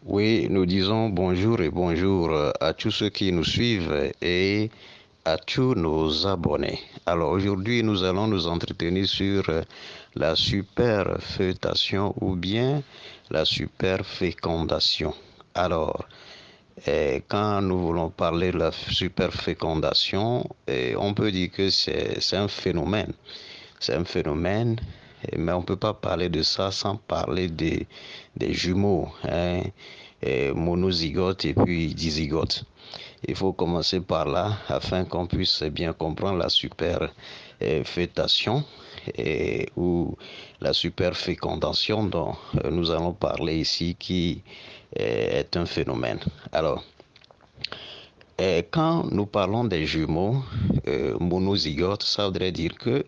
Oui, nous disons bonjour et bonjour à tous ceux qui nous suivent et à tous nos abonnés. Alors aujourd'hui, nous allons nous entretenir sur la superfétation ou bien la superfécondation. Alors, quand nous voulons parler de la superfécondation, on peut dire que c'est un phénomène. C'est un phénomène, mais on ne peut pas parler de ça sans parler des jumeaux, hein, monozygotes et puis dizygotes. Il faut commencer par là afin qu'on puisse bien comprendre la superfétation ou la superfécondation dont nous allons parler ici, qui est un phénomène. Alors, quand nous parlons des jumeaux monozygotes, ça voudrait dire que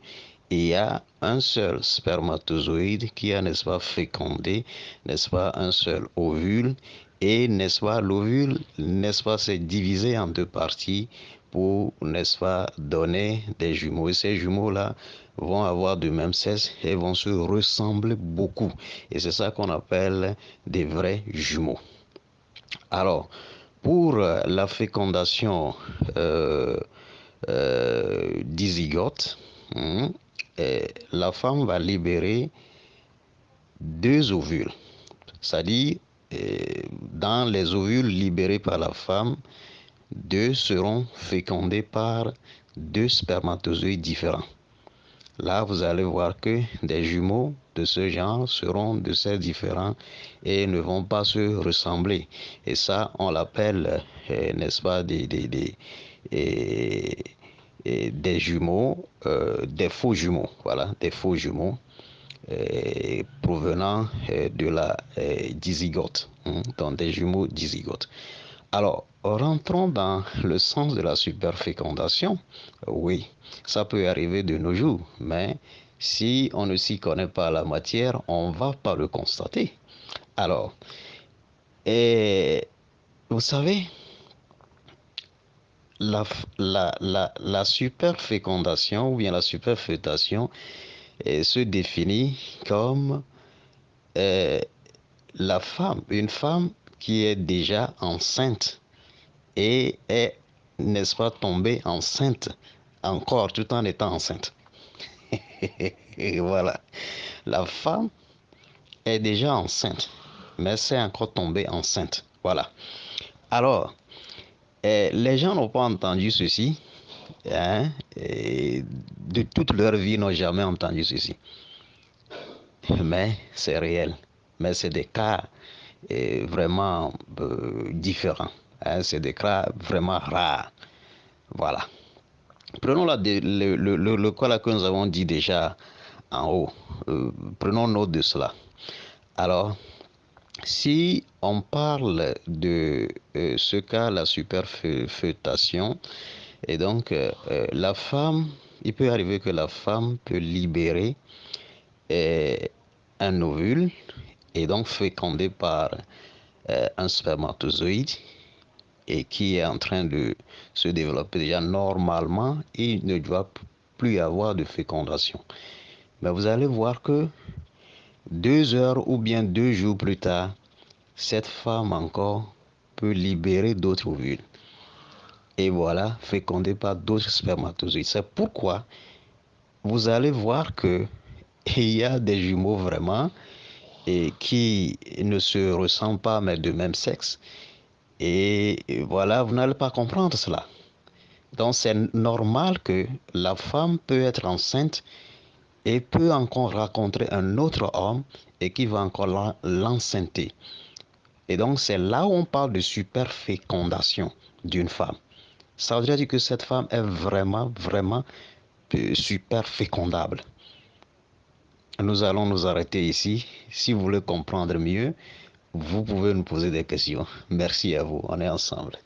il y a un seul spermatozoïde qui a, n'est-ce pas, fécondé, n'est-ce pas, un seul ovule, et, n'est-ce pas, l'ovule, n'est-ce pas, c'est divisé en deux parties pour, n'est-ce pas, donner des jumeaux. Et ces jumeaux-là vont avoir du même sexe et vont se ressembler beaucoup. Et c'est ça qu'on appelle des vrais jumeaux. Alors, pour la fécondation dizygote, la femme va libérer deux ovules. C'est-à-dire, dans les ovules libérés par la femme, deux seront fécondés par deux spermatozoïdes différents. Là, vous allez voir que des jumeaux de ce genre seront de sexe différents et ne vont pas se ressembler. Et ça, on l'appelle, n'est-ce pas, des jumeaux, des faux jumeaux. Voilà, des faux jumeaux provenant de la dizygote, donc des jumeaux dizygotes. Alors, rentrons dans le sens de la superfécondation. Oui, ça peut arriver de nos jours, mais si on ne s'y connaît pas la matière, on ne va pas le constater. Alors, et vous savez, la, la superfécondation ou bien la superfétation se définit comme euh, une femme qui est déjà enceinte et est, n'est-ce pas, tombée enceinte encore tout en étant enceinte. Et voilà. La femme est déjà enceinte, mais c'est encore tombée enceinte. Voilà. Alors, les gens n'ont pas entendu ceci, hein, et de toute leur vie n'ont jamais entendu ceci. Mais c'est réel. Mais c'est des cas vraiment différents. Hein, c'est des cas vraiment rares. Voilà. Prenons le cas là que nous avons dit déjà en haut. Prenons note de cela. Alors, si on parle de ce cas, la superfétation, et donc la femme, il peut arriver que la femme peut libérer euh, un ovule et donc fécondé par un spermatozoïde et qui est en train de se développer déjà normalement, il ne doit plus y avoir de fécondation. Mais vous allez voir que 2 heures ou bien 2 jours plus tard, cette femme encore peut libérer d'autres ovules. Et voilà, fécondée par d'autres spermatozoïdes. C'est pourquoi vous allez voir que il y a des jumeaux vraiment et qui ne se ressemblent pas mais de même sexe. Et voilà, vous n'allez pas comprendre cela. Donc c'est normal que la femme peut être enceinte et peut encore rencontrer un autre homme et qui va encore l'enceinte. Et donc c'est là où on parle de superfécondation d'une femme. Ça veut dire que cette femme est vraiment, vraiment super fécondable. Nous allons nous arrêter ici. Si vous voulez comprendre mieux, vous pouvez nous poser des questions. Merci à vous. On est ensemble.